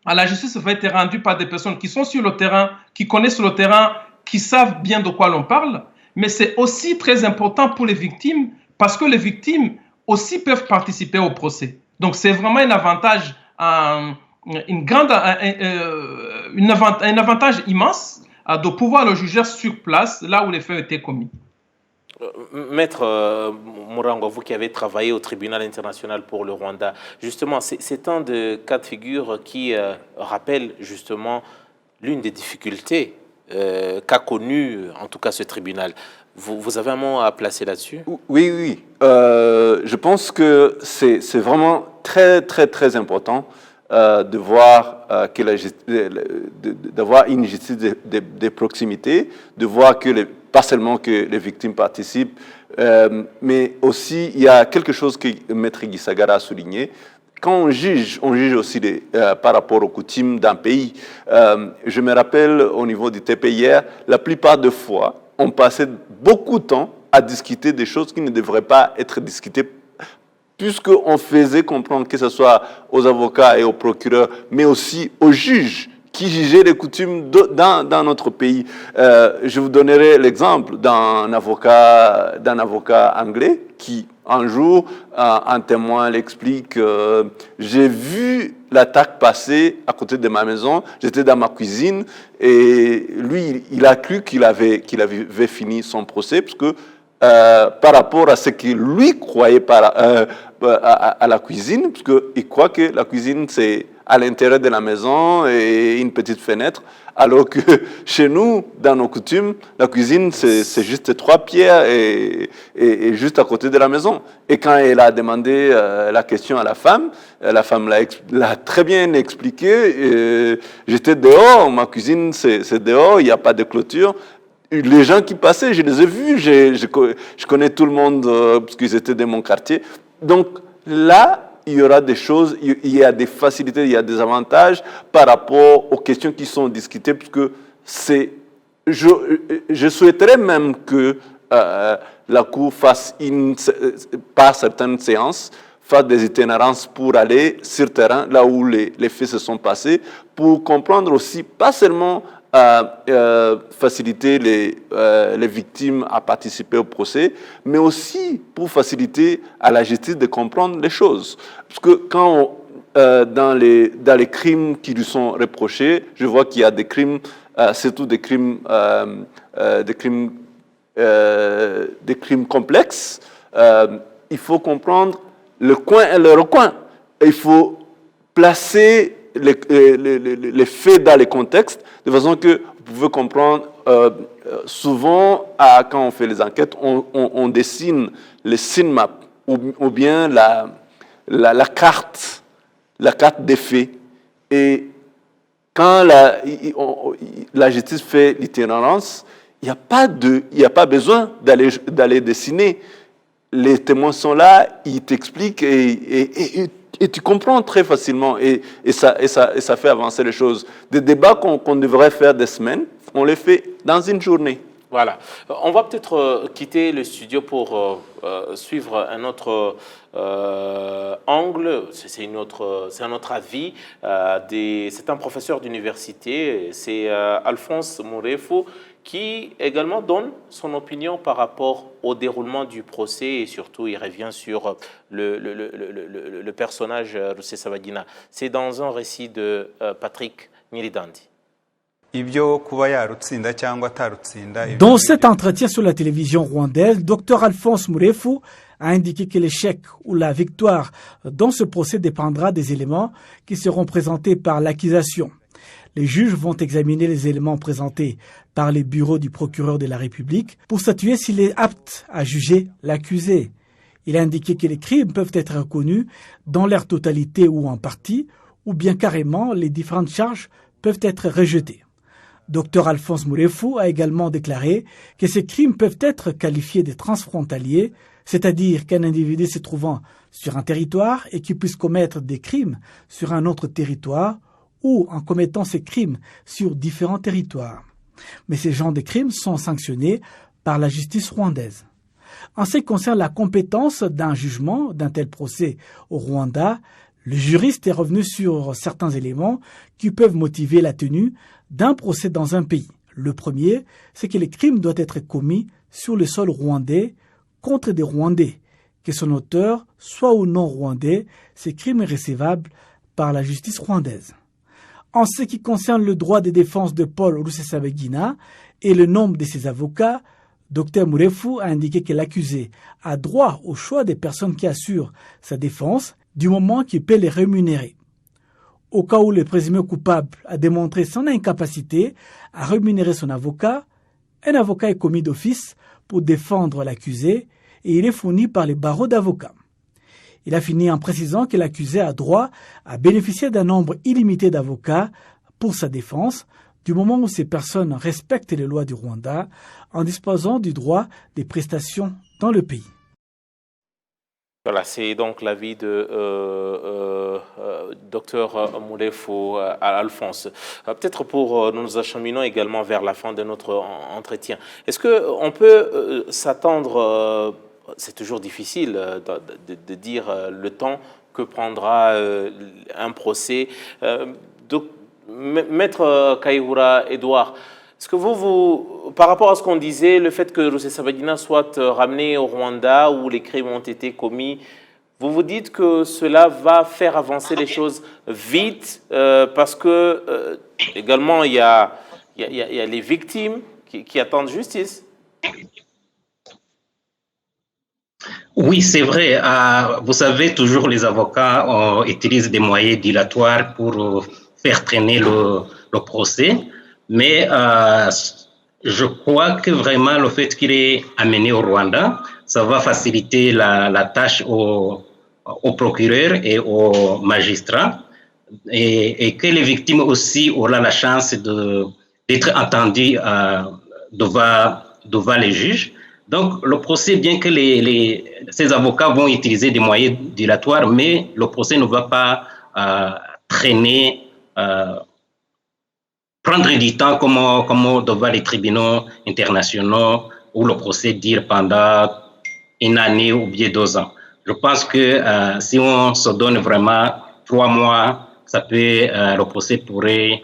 la justice va être rendue par des personnes qui sont sur le terrain, qui connaissent le terrain, qui savent bien de quoi l'on parle. Mais c'est aussi très important pour les victimes, parce que les victimes aussi peuvent participer au procès. Donc, c'est vraiment un avantage, un avantage immense de pouvoir le juger sur place, là où les faits étaient commis. Maître Mourango, vous qui avez travaillé au tribunal international pour le Rwanda, justement, c'est un de cas de figure qui rappelle justement l'une des difficultés qu'a connu en tout cas ce tribunal. Vous avez un mot à placer là-dessus? Oui. Je pense que c'est vraiment très, très, très important de voir d'avoir une justice de proximité, de voir que pas seulement que les victimes participent, mais aussi il y a quelque chose que Maître Gisagara a souligné. Quand on juge aussi par rapport aux coutumes d'un pays. Je me rappelle au niveau du TPIR, la plupart des fois, on passait beaucoup de temps à discuter des choses qui ne devraient pas être discutées, puisqu'on faisait comprendre, que ce soit aux avocats et aux procureurs, mais aussi aux juges qui jugeaient les coutumes dans notre pays. Je vous donnerai l'exemple d'un avocat anglais qui, un jour, un témoin l'explique, j'ai vu l'attaque passer à côté de ma maison, j'étais dans ma cuisine, et lui, il a cru qu'il avait fini son procès, parce que par rapport à ce qu'il lui croyait à la cuisine, parce qu'il croit que la cuisine, c'est à l'intérieur de la maison et une petite fenêtre, alors que chez nous, dans nos coutumes, la cuisine, c'est juste 3 pierres et juste à côté de la maison. Et quand elle a demandé la question à la femme l'a très bien expliqué. J'étais dehors, ma cuisine, c'est dehors, il n'y a pas de clôture. Les gens qui passaient, je les ai vus, je connais tout le monde parce qu'ils étaient de mon quartier. Donc là, il y aura des choses, il y a des facilités, il y a des avantages par rapport aux questions qui sont discutées, parce que je souhaiterais même que la Cour fasse par certaines séances, fasse des itinérances pour aller sur terrain, là où les faits se sont passés, pour comprendre aussi, pas seulement faciliter les victimes à participer au procès, mais aussi pour faciliter à la justice de comprendre les choses. Parce que quand dans les crimes qui lui sont reprochés, je vois qu'il y a des crimes, surtout des crimes complexes. Il faut comprendre le coin et le recoin. Il faut placer les faits dans les contextes, de façon que vous pouvez comprendre. Souvent, quand on fait les enquêtes, on dessine les scene maps ou bien la carte des faits. Et quand la justice fait l'itinérance, il n'y a pas besoin d'aller dessiner. Les témoins sont là, ils t'expliquent et tu comprends très facilement et ça fait avancer les choses. Des débats qu'on devrait faire des semaines, on les fait dans une journée. Voilà. On va peut-être quitter le studio pour suivre un autre angle. C'est un autre avis. C'est un professeur d'université, c'est Alphonse Mourefu, qui également donne son opinion par rapport au déroulement du procès et surtout il revient sur le personnage Rusesabagina. C'est dans un récit de Patrick Nyirindandi. Dans cet entretien sur la télévision rwandaise, Dr Alphonse Mourefu a indiqué que l'échec ou la victoire dans ce procès dépendra des éléments qui seront présentés par l'accusation. Les juges vont examiner les éléments présentés par les bureaux du procureur de la République pour statuer s'il est apte à juger l'accusé. Il a indiqué que les crimes peuvent être reconnus dans leur totalité ou en partie, ou bien carrément les différentes charges peuvent être rejetées. Dr Alphonse Mourefu a également déclaré que ces crimes peuvent être qualifiés de transfrontaliers, c'est-à-dire qu'un individu se trouvant sur un territoire et qui puisse commettre des crimes sur un autre territoire ou en commettant ces crimes sur différents territoires. Mais ces genres de crimes sont sanctionnés par la justice rwandaise. En ce qui concerne la compétence d'un jugement, d'un tel procès au Rwanda, le juriste est revenu sur certains éléments qui peuvent motiver la tenue d'un procès dans un pays. Le premier, c'est que le crime doit être commis sur le sol rwandais contre des Rwandais. Que son auteur soit ou non rwandais, ce crime est recevable par la justice rwandaise. En ce qui concerne le droit de défense de Paul Rusesabagina et le nombre de ses avocats, Dr Murefu a indiqué que l'accusé a droit au choix des personnes qui assurent sa défense du moment qu'il peut les rémunérer. Au cas où le présumé coupable a démontré son incapacité à rémunérer son avocat, un avocat est commis d'office pour défendre l'accusé et il est fourni par les barreaux d'avocats. Il a fini en précisant que l'accusé a droit à bénéficier d'un nombre illimité d'avocats pour sa défense, du moment où ces personnes respectent les lois du Rwanda en disposant du droit des prestations dans le pays. Voilà, c'est donc l'avis de Dr Murefu Alphonse. Peut-être pour nous acheminons également vers la fin de notre entretien. Est-ce qu'on peut s'attendre, c'est toujours difficile de dire le temps que prendra un procès. Maître Kayihura Edouard, est-ce que vous, par rapport à ce qu'on disait, le fait que Rusesabagina soit ramené au Rwanda où les crimes ont été commis, vous vous dites que cela va faire avancer les choses vite parce que également il y a les victimes qui attendent justice? Oui, c'est vrai. Vous savez, toujours les avocats utilisent des moyens dilatoires pour faire traîner le procès. Mais je crois que vraiment le fait qu'il est amené au Rwanda, ça va faciliter la tâche aux procureurs et aux magistrats et que les victimes aussi auront la chance d'être entendues devant les juges. Donc le procès, bien que ces avocats vont utiliser des moyens dilatoires, mais le procès ne va pas traîner prendre du temps comme devant les tribunaux internationaux où le procès dure pendant une année ou bien 2 ans. Je pense que si on se donne vraiment 3 mois, le procès pourrait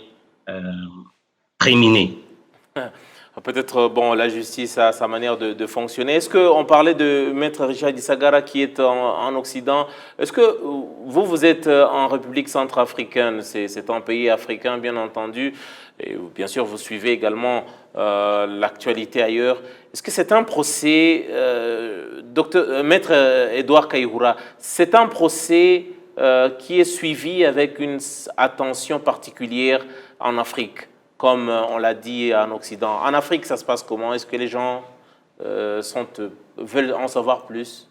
terminer. Peut-être, la justice a sa manière de fonctionner. Est-ce qu'on parlait de Maître Richard Gisagara qui est en Occident? Est-ce que vous êtes en République centrafricaine? C'est un pays africain, bien entendu. Et bien sûr, vous suivez également l'actualité ailleurs. Est-ce que c'est un procès, Maître Edouard Kayihura, c'est un procès qui est suivi avec une attention particulière en Afrique, comme on l'a dit en Occident? En Afrique, ça se passe comment? Est-ce que les gens veulent en savoir plus?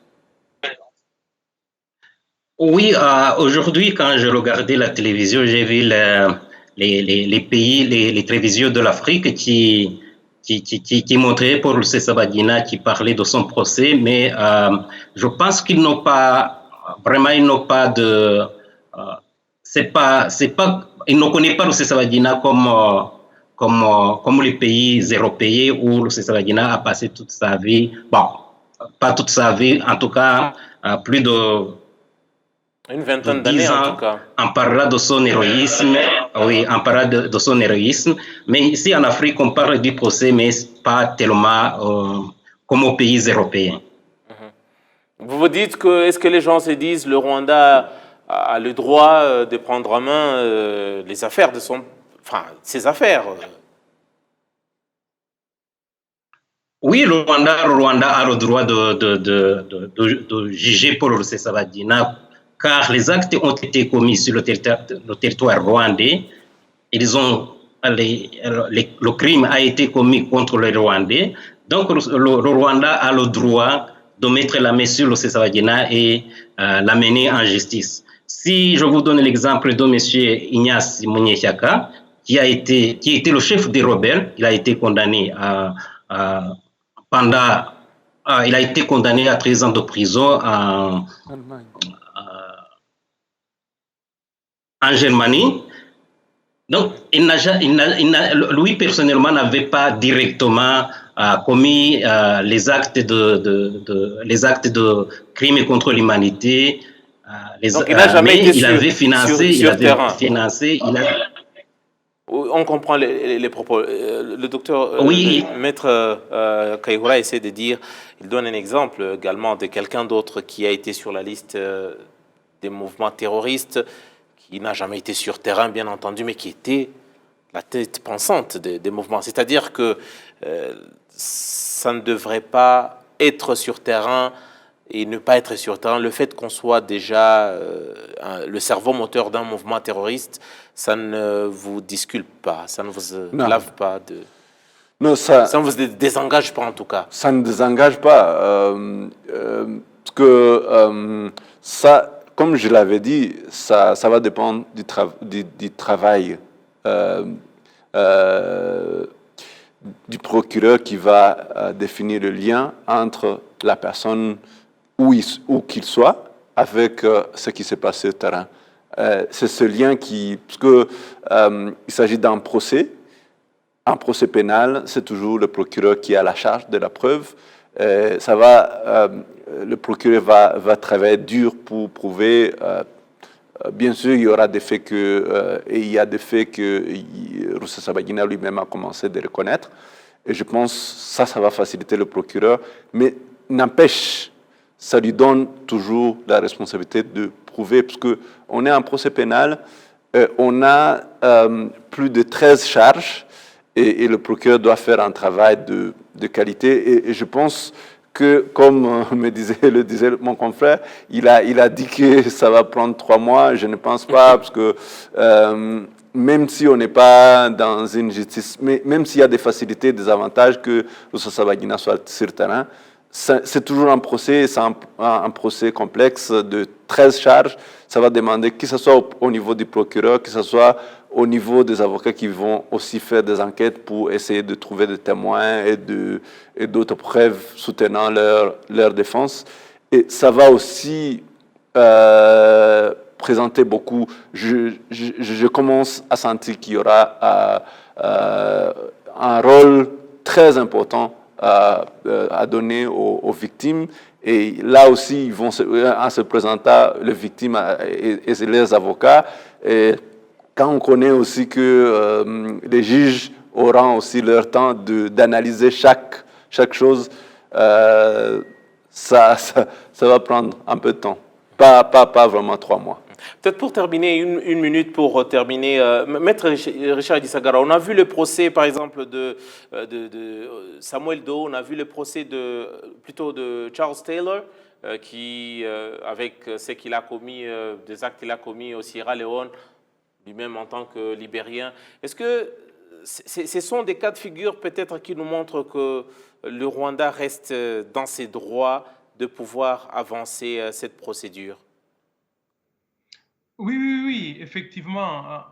Oui, aujourd'hui, quand je regardais la télévision, j'ai vu les pays, les télévisions de l'Afrique qui montraient Paul Rusesabagina, qui parlait de son procès, mais je pense qu'ils n'ont pas de... ils ne connaissent pas Rusesabagina comme les pays européens où Rusesabagina a passé toute sa vie, pas toute sa vie, en tout cas plus de... Une vingtaine d'années en tout cas. On parlera de son héroïsme, oui, on parlera de son héroïsme. Mais ici en Afrique, on parle du procès, mais pas tellement comme aux pays européens. Vous vous dites que, est-ce que les gens se disent le Rwanda a le droit de prendre en main les affaires ses affaires? Oui, le Rwanda a le droit de juger Paul Rusesabagina, car les actes ont été commis sur le territoire rwandais. Le crime a été commis contre les Rwandais. Donc, le Rwanda a le droit de mettre la main sur Rusesabagina et l'amener en justice. Si je vous donne l'exemple de M. Ignace Munyeshyaka, qui était le chef des rebelles, il a été condamné il a été condamné à 13 ans de prison en Germanie. Donc, lui personnellement n'avait pas directement commis les actes de crimes contre l'humanité. Donc, il n'a jamais été il avait financé, sur terrain. On comprend les propos. Le docteur, oui. le maître Kayihura essaie de dire, il donne un exemple également de quelqu'un d'autre qui a été sur la liste des mouvements terroristes, qui n'a jamais été sur terrain, bien entendu, mais qui était la tête pensante des mouvements. C'est-à-dire que ça ne devrait pas être sur terrain et ne pas être sur terrain. Le fait qu'on soit déjà le cerveau moteur d'un mouvement terroriste, ça ne vous disculpe pas, ça ne vous lave pas de... Non, ça ne vous désengage pas en tout cas. Ça ne désengage pas. Parce que ça, comme je l'avais dit, ça va dépendre du travail du procureur qui va définir le lien entre la personne où qu'il soit avec ce qui s'est passé au terrain. C'est ce lien qui... Parce que il s'agit d'un procès. Un procès pénal, c'est toujours le procureur qui a la charge de la preuve. Le procureur va travailler dur pour prouver. Bien sûr, il y aura des faits et il y a des faits que Rusesabagina lui-même a commencé de reconnaître. Et je pense que ça va faciliter le procureur. Mais n'empêche, ça lui donne toujours la responsabilité de prouver, parce qu'on est en procès pénal, on a plus de 13 charges, et le procureur doit faire un travail de qualité. Et je pense que, comme le disait mon confrère, il a dit que ça va prendre 3 mois. Je ne pense pas, parce que même si on n'est pas dans une justice, même s'il y a des facilités, des avantages que Rusesabagina soit sur le terrain, c'est toujours un procès, c'est un procès complexe de 13 charges. Ça va demander que ce soit au niveau du procureur, que ce soit au niveau des avocats qui vont aussi faire des enquêtes pour essayer de trouver des témoins et d'autres preuves soutenant leur défense. Et ça va aussi présenter beaucoup. Je commence à sentir qu'il y aura un rôle très important à donner aux victimes. Et là aussi, ils vont en se présentant, les victimes et les avocats. Et quand on connaît aussi que les juges auront aussi leur temps d'analyser chaque chose, ça va prendre un peu de temps. Pas vraiment 3 mois. Peut-être pour terminer, une minute pour terminer. Maître Richard Idissagara, on a vu le procès, par exemple, de Samuel Doe, on a vu le procès plutôt de Charles Taylor, qui, avec ce qu'il a commis, des actes qu'il a commis au Sierra Leone, lui-même en tant que Libérien. Est-ce que ce sont des cas de figure peut-être qui nous montrent que le Rwanda reste dans ses droits de pouvoir avancer cette procédure? Oui, effectivement.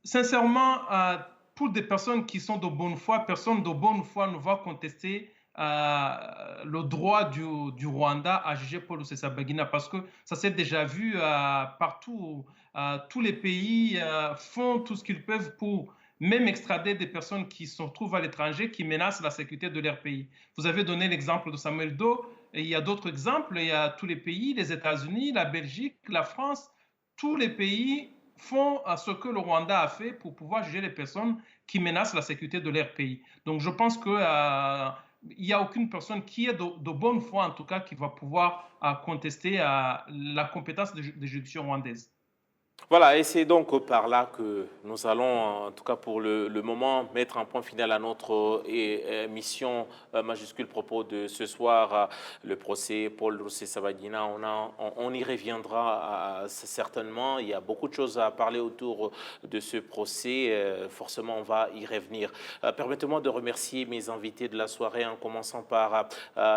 Sincèrement, pour des personnes qui sont de bonne foi, personne de bonne foi ne va contester le droit du Rwanda à juger Paul Rusesabagina, parce que ça s'est déjà vu partout. Tous les pays font tout ce qu'ils peuvent pour même extrader des personnes qui se trouvent à l'étranger, qui menacent la sécurité de leur pays. Vous avez donné l'exemple de Samuel Doe, et il y a d'autres exemples. Il y a tous les pays, les États-Unis, la Belgique, la France, tous les pays font ce que le Rwanda a fait pour pouvoir juger les personnes qui menacent la sécurité de leur pays. Donc je pense que il n'y a aucune personne qui est de bonne foi, en tout cas, qui va pouvoir contester la compétence des juridictions rwandaises. Voilà, et c'est donc par là que nous allons, en tout cas pour le moment, mettre un point final à notre émission majuscule propos de ce soir, le procès Paul Rusesabagina. On y reviendra certainement. Il y a beaucoup de choses à parler autour de ce procès. Forcément, on va y revenir. Permettez-moi de remercier mes invités de la soirée, en commençant par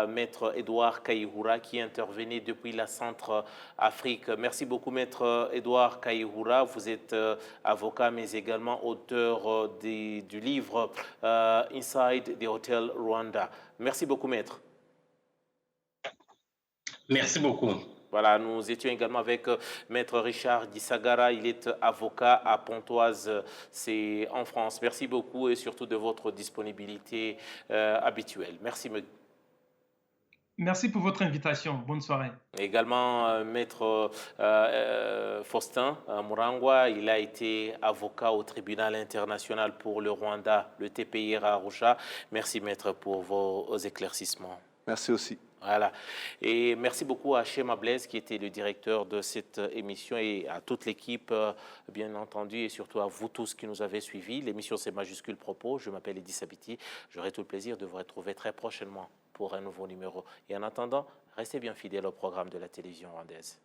Maître Edouard Kayihura, qui intervenait depuis la Centrafrique. Merci beaucoup, Maître Edouard Kayihura. Vous êtes avocat, mais également auteur du livre Inside the Hotel Rwanda. Merci beaucoup, Maître. Merci beaucoup. Voilà, nous étions également avec Maître Richard Gisagara, il est avocat à Pontoise, c'est en France. Merci beaucoup et surtout de votre disponibilité habituelle. Merci. Merci pour votre invitation. Bonne soirée. Également, Maître Faustin Murangwa, il a été avocat au tribunal international pour le Rwanda, le TPI à Arusha. Merci, Maître, pour vos éclaircissements. Merci aussi. Voilà. Et merci beaucoup à Chema Blaise qui était le directeur de cette émission et à toute l'équipe, bien entendu, et surtout à vous tous qui nous avez suivis. L'émission c'est Majuscule Propos. Je m'appelle Eddy Sabiti. J'aurai tout le plaisir de vous retrouver très prochainement pour un nouveau numéro. Et en attendant, restez bien fidèles au programme de la télévision rwandaise.